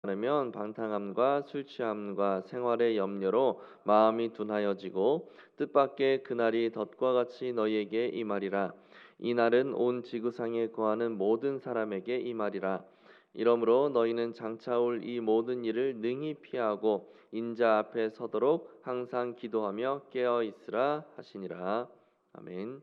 않으면 방탕함과 술 취함과 생활의 염려로 마음이 둔하여지고 뜻밖의 그날이 덫과 같이 너희에게 임하리라. 이 날은 온 지구상에 거하는 모든 사람에게 임하리라. 이러므로 너희는 장차 올 이 모든 일을 능히 피하고 인자 앞에 서도록 항상 기도하며 깨어 있으라 하시니라. 아멘.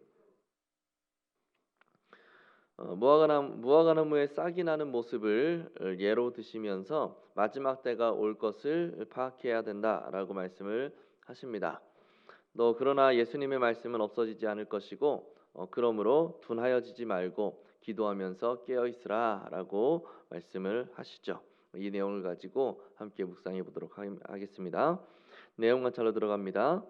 무화과나무의 싹이 나는 모습을 예로 드시면서 마지막 때가 올 것을 파악해야 된다라고 말씀을 하십니다. 그러나 예수님의 말씀은 없어지지 않을 것이고 그러므로 둔하여지지 말고 기도하면서 깨어 있으라라고 말씀을 하시죠. 이 내용을 가지고 함께 묵상해 보도록 하겠습니다. 내용 관찰로 들어갑니다.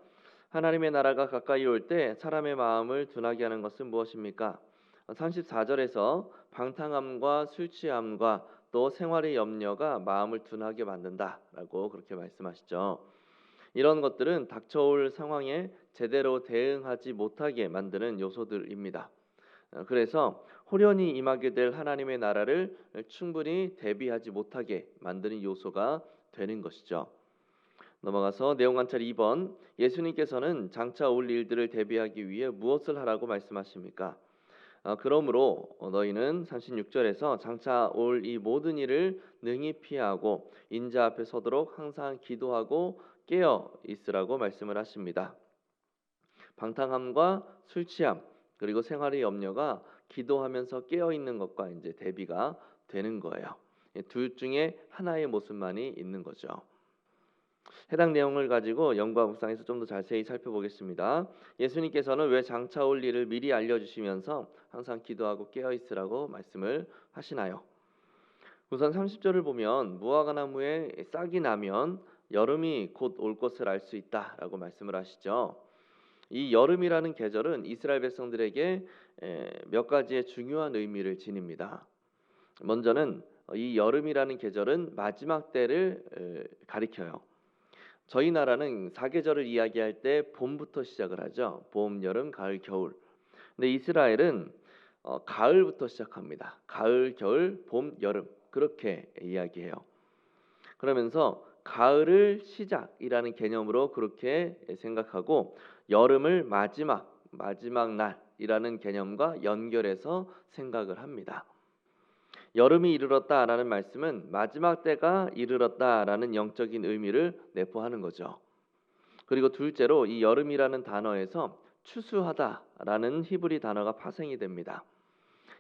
하나님의 나라가 가까이 올 때 사람의 마음을 둔하게 하는 것은 무엇입니까? 34절에서 방탕함과 술 취함과 또 생활의 염려가 마음을 둔하게 만든다라고 그렇게 말씀하시죠. 이런 것들은 닥쳐올 상황에 제대로 대응하지 못하게 만드는 요소들입니다. 그래서 호련히 임하게 될 하나님의 나라를 충분히 대비하지 못하게 만드는 요소가 되는 것이죠. 넘어가서 내용 관찰 2번. 예수님께서는 장차 올 일들을 대비하기 위해 무엇을 하라고 말씀하십니까? 그러므로 너희는 36절에서 장차 올 이 모든 일을 능히 피하고 인자 앞에 서도록 항상 기도하고 깨어 있으라고 말씀을 하십니다. 방탕함과 술 취함 그리고 생활의 염려가 기도하면서 깨어 있는 것과 이제 대비가 되는 거예요. 둘 중에 하나의 모습만이 있는 거죠. 해당 내용을 가지고 영과 묵상에서 좀 더 자세히 살펴보겠습니다. 예수님께서는 왜 장차 올 일을 미리 알려주시면서 항상 기도하고 깨어 있으라고 말씀을 하시나요? 우선 30절을 보면 무화과나무에 싹이 나면 여름이 곧 올 것을 알 수 있다라고 말씀을 하시죠. 이 여름이라는 계절은 이스라엘 백성들에게 몇 가지의 중요한 의미를 지닙니다. 먼저는 이 여름이라는 계절은 마지막 때를 가리켜요. 저희 나라는 사계절을 이야기할 때 봄부터 시작을 하죠. 봄, 여름, 가을, 겨울. 근데 이스라엘은 가을부터 시작합니다. 가을, 겨울, 봄, 여름 그렇게 이야기해요. 그러면서 가을을 시작이라는 개념으로 그렇게 생각하고 여름을 마지막 날이라는 개념과 연결해서 생각을 합니다. 여름이 이르렀다라는 말씀은 마지막 때가 이르렀다라는 영적인 의미를 내포하는 거죠. 그리고 둘째로 이 여름이라는 단어에서 추수하다라는 히브리 단어가 파생이 됩니다.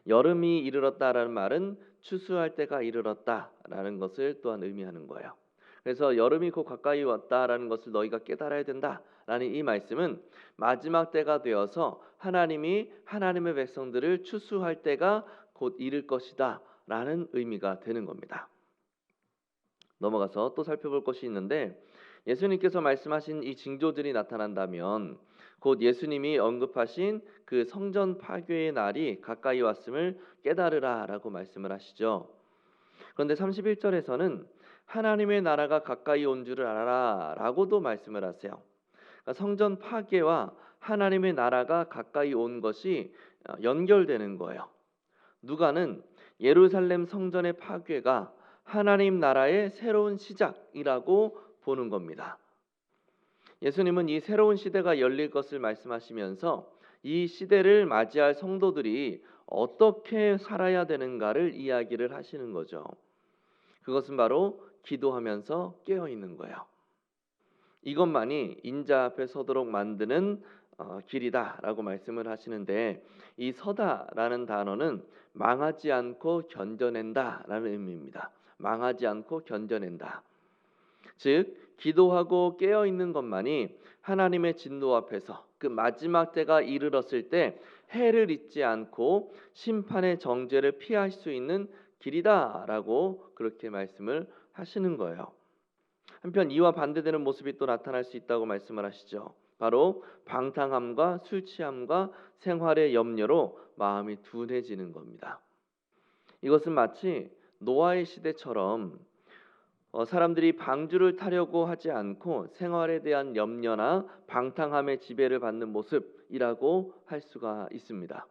여름이 이르렀다라는 말은 추수할 때가 이르렀다라는 것을 또한 의미하는 거예요. 그래서 여름이 곧 가까이 왔다라는 것을 너희가 깨달아야 된다라는 이 말씀은 마지막 때가 되어서 하나님이 하나님의 백성들을 추수할 때가 곧 이를 것이다라는 의미가 되는 겁니다. 넘어가서 또 살펴볼 것이 있는데 예수님께서 말씀하신 이 징조들이 나타난다면 곧 예수님이 언급하신 그 성전 파괴의 날이 가까이 왔음을 깨달으라라고 말씀을 하시죠. 그런데 31절에서는 하나님의 나라가 가까이 온 줄을 알아라라고도 말씀을 하세요. 그러니까 성전 파괴와 하나님의 나라가 가까이 온 것이 연결되는 거예요. 누가는 예루살렘 성전의 파괴가 하나님 나라의 새로운 시작이라고 보는 겁니다. 예수님은 이 새로운 시대가 열릴 것을 말씀하시면서 이 시대를 맞이할 성도들이 어떻게 살아야 되는가를 이야기를 하시는 거죠. 그것은 바로 기도하면서 깨어 있는 거예요. 이것만이 인자 앞에 서도록 만드는 길이다라고 말씀을 하시는데 이 서다라는 단어는 망하지 않고 견뎌낸다라는 의미입니다. 망하지 않고 견뎌낸다. 즉 기도하고 깨어 있는 것만이 하나님의 진노 앞에서 그 마지막 때가 이르렀을 때 해를 잊지 않고 심판의 정죄를 피할 수 있는 길이다라고 그렇게 말씀을 하시는 거예요. 한편 이와 반대되는 모습이 또 나타날 수 있다고 말씀을 하시죠. 바로 방탕함과 술 취함과 생활의 염려로 마음이 둔해지는 겁니다. 이것은 마치 노아의 시대처럼 사람들이 방주를 타려고 하지 않고 생활에 대한 염려나 방탕함의 지배를 받는 모습이라고 할 수가 있습니다.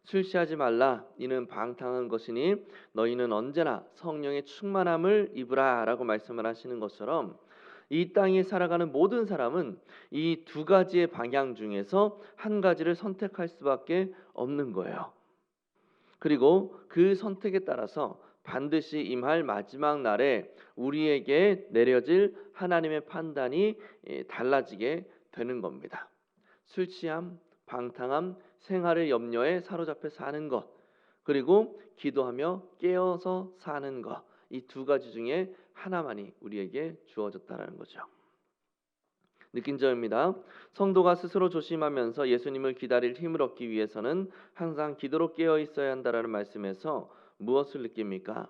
술 취하지 말라. 이는 방탕한 것이니 너희는 언제나 성령의 충만함을 입으라라고 말씀을 하시는 것처럼 이 땅에 살아가는 모든 사람은 이 두 가지의 방향 중에서 한 가지를 선택할 수밖에 없는 거예요. 그리고 그 선택에 따라서 반드시 임할 마지막 날에 우리에게 내려질 하나님의 판단이 달라지게 되는 겁니다. 술 취함, 방탕함, 생활의 염려에 사로잡혀 사는 것, 그리고 기도하며 깨어서 사는 것, 이 두 가지 중에 하나만이 우리에게 주어졌다라는 거죠. 느낀 점입니다. 성도가 스스로 조심하면서 예수님을 기다릴 힘을 얻기 위해서는 항상 기도로 깨어 있어야 한다라는 말씀에서 무엇을 느낍니까?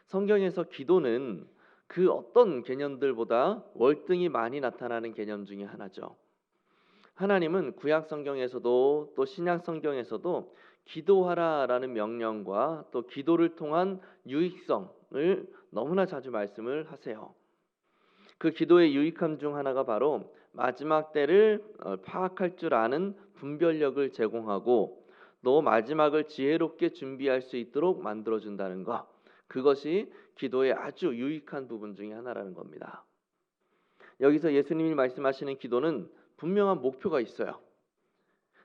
성경에서 기도는 그 어떤 개념들보다 월등히 많이 나타나는 개념 중에 하나죠. 하나님은 구약 성경에서도 또 신약 성경에서도 기도하라라는 명령과 또 기도를 통한 유익성을 너무나 자주 말씀을 하세요. 그 기도의 유익함 중 하나가 바로 마지막 때를 파악할 줄 아는 분별력을 제공하고 또 마지막을 지혜롭게 준비할 수 있도록 만들어준다는 것. 그것이 기도의 아주 유익한 부분 중에 하나라는 겁니다. 여기서 예수님이 말씀하시는 기도는 분명한 목표가 있어요.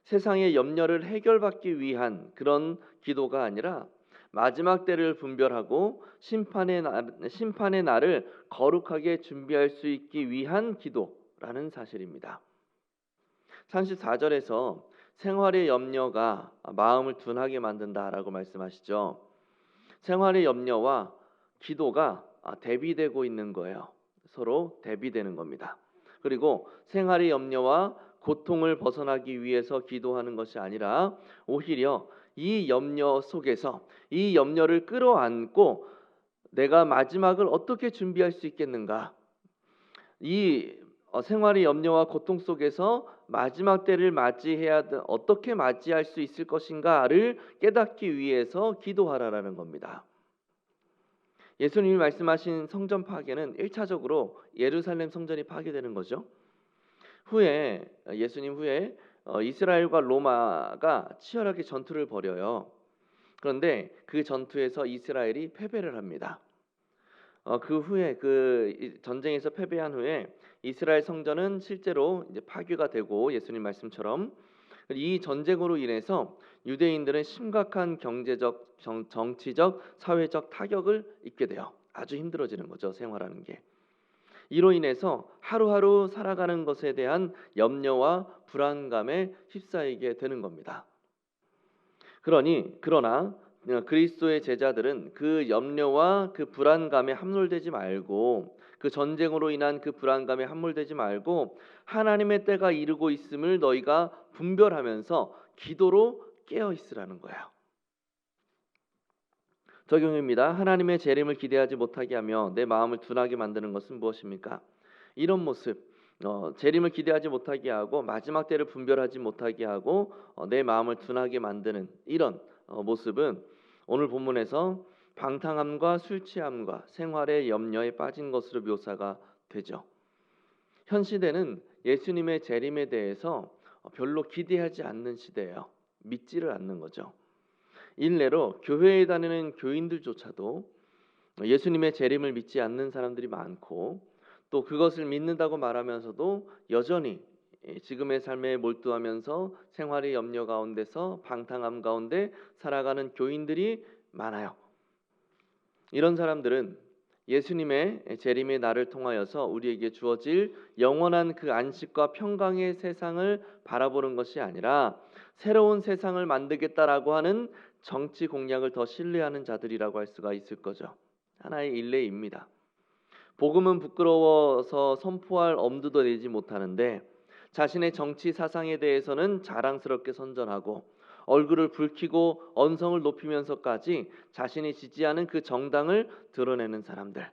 세상의 염려를 해결받기 위한 그런 기도가 아니라 마지막 때를 분별하고 심판의 날을 거룩하게 준비할 수 있기 위한 기도라는 사실입니다. 34절에서 생활의 염려가 마음을 둔하게 만든다라고 말씀하시죠. 생활의 염려와 기도가 대비되고 있는 거예요. 서로 대비되는 겁니다. 그리고 생활의 염려와 고통을 벗어나기 위해서 기도하는 것이 아니라 오히려 이 염려 속에서 이 염려를 끌어안고 내가 마지막을 어떻게 준비할 수 있겠는가? 이 생활의 염려와 고통 속에서 마지막 때를 맞이해야 어떻게 맞이할 수 있을 것인가를 깨닫기 위해서 기도하라라는 겁니다. 예수님이 말씀하신 성전 파괴는 1차적으로 예루살렘 성전이 파괴되는 거죠. 후에 예수님 후에 이스라엘과 로마가 치열하게 전투를 벌여요. 그런데 그 전투에서 이스라엘이 패배를 합니다. 그 후에 그 전쟁에서 패배한 후에 이스라엘 성전은 실제로 이제 파괴가 되고 예수님 말씀처럼 이 전쟁으로 인해서 유대인들은 심각한 경제적, 정치적, 사회적 타격을 입게 돼요. 아주 힘들어지는 거죠, 생활하는 게. 이로 인해서 하루하루 살아가는 것에 대한 염려와 불안감에 휩싸이게 되는 겁니다. 그러나 그리스도의 제자들은 그 염려와 그 불안감에 함몰되지 말고 그 전쟁으로 인한 그 불안감에 함몰되지 말고 하나님의 때가 이르고 있음을 너희가 분별하면서 기도로 깨어 있으라는 거예요. 적용입니다. 하나님의 재림을 기대하지 못하게 하며 내 마음을 둔하게 만드는 것은 무엇입니까? 이런 모습, 재림을 기대하지 못하게 하고 마지막 때를 분별하지 못하게 하고 내 마음을 둔하게 만드는 이런 모습은 오늘 본문에서 방탕함과 술 취함과 생활의 염려에 빠진 것으로 묘사가 되죠. 현 시대는 예수님의 재림에 대해서 별로 기대하지 않는 시대예요. 믿지를 않는 거죠. 일례로 교회에 다니는 교인들조차도 예수님의 재림을 믿지 않는 사람들이 많고 또 그것을 믿는다고 말하면서도 여전히 지금의 삶에 몰두하면서 생활의 염려 가운데서 방탕함 가운데 살아가는 교인들이 많아요. 이런 사람들은 예수님의 재림의 날을 통하여서 우리에게 주어질 영원한 그 안식과 평강의 세상을 바라보는 것이 아니라 새로운 세상을 만들겠다라고 하는 정치 공약을 더 신뢰하는 자들이라고 할 수가 있을 거죠. 하나의 일례입니다. 복음은 부끄러워서 선포할 엄두도 내지 못하는데 자신의 정치 사상에 대해서는 자랑스럽게 선전하고 얼굴을 붉히고 언성을 높이면서까지 자신이 지지하는 그 정당을 드러내는 사람들.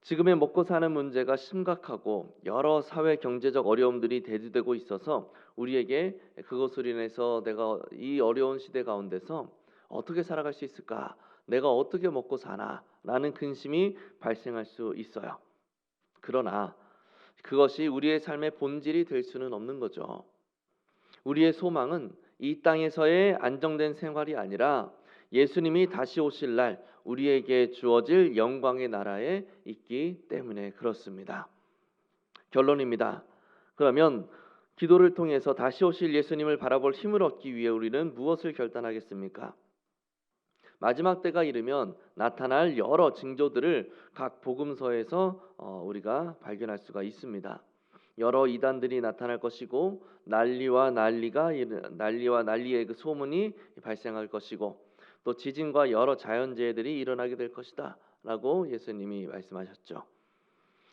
지금의 먹고 사는 문제가 심각하고 여러 사회 경제적 어려움들이 대두되고 있어서 우리에게 그것으로 인해서 내가 이 어려운 시대 가운데서 어떻게 살아갈 수 있을까? 내가 어떻게 먹고 사나? 라는 근심이 발생할 수 있어요. 그러나 그것이 우리의 삶의 본질이 될 수는 없는 거죠. 우리의 소망은 이 땅에서의 안정된 생활이 아니라 예수님이 다시 오실 날 우리에게 주어질 영광의 나라에 있기 때문에 그렇습니다. 결론입니다. 그러면 기도를 통해서 다시 오실 예수님을 바라볼 힘을 얻기 위해 우리는 무엇을 결단하겠습니까? 마지막 때가 이르면 나타날 여러 징조들을 각 복음서에서 우리가 발견할 수가 있습니다. 여러 이단들이 나타날 것이고 난리와 난리의 그 소문이 발생할 것이고 또 지진과 여러 자연재해들이 일어나게 될 것이다라고 예수님이 말씀하셨죠.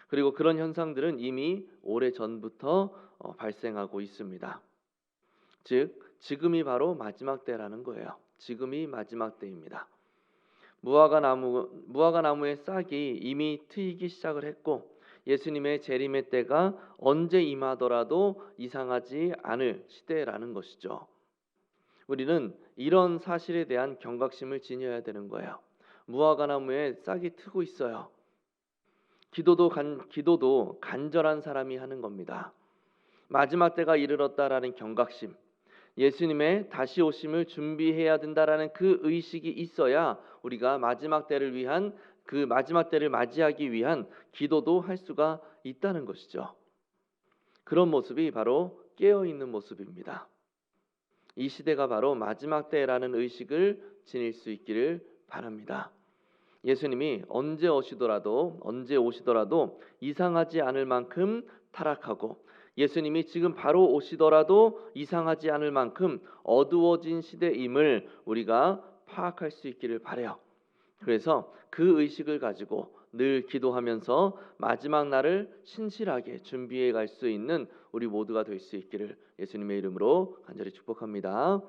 그리고 그런 현상들은 이미 오래 전부터 발생하고 있습니다. 즉 지금이 바로 마지막 때라는 거예요. 지금이 마지막 때입니다. 무화과 나무의 싹이 이미 트이기 시작을 했고 예수님의 재림의 때가 언제 임하더라도 이상하지 않을 시대라는 것이죠. 우리는 이런 사실에 대한 경각심을 지녀야 되는 거예요. 무화과 나무에 싹이 트고 있어요. 기도도 간절한 사람이 하는 겁니다. 마지막 때가 이르렀다라는 경각심, 예수님의 다시 오심을 준비해야 된다라는 그 의식이 있어야 우리가 마지막 때를 맞이하기 위한 기도도 할 수가 있다는 것이죠. 그런 모습이 바로 깨어 있는 모습입니다. 이 시대가 바로 마지막 때라는 의식을 지닐 수 있기를 바랍니다. 예수님이 언제 오시더라도 이상하지 않을 만큼 타락하고 예수님이 지금 바로 오시더라도 이상하지 않을 만큼 어두워진 시대임을 우리가 파악할 수 있기를 바라요. 그래서 그 의식을 가지고 늘 기도하면서 마지막 날을 신실하게 준비해 갈 수 있는 우리 모두가 될 수 있기를 예수님의 이름으로 간절히 축복합니다.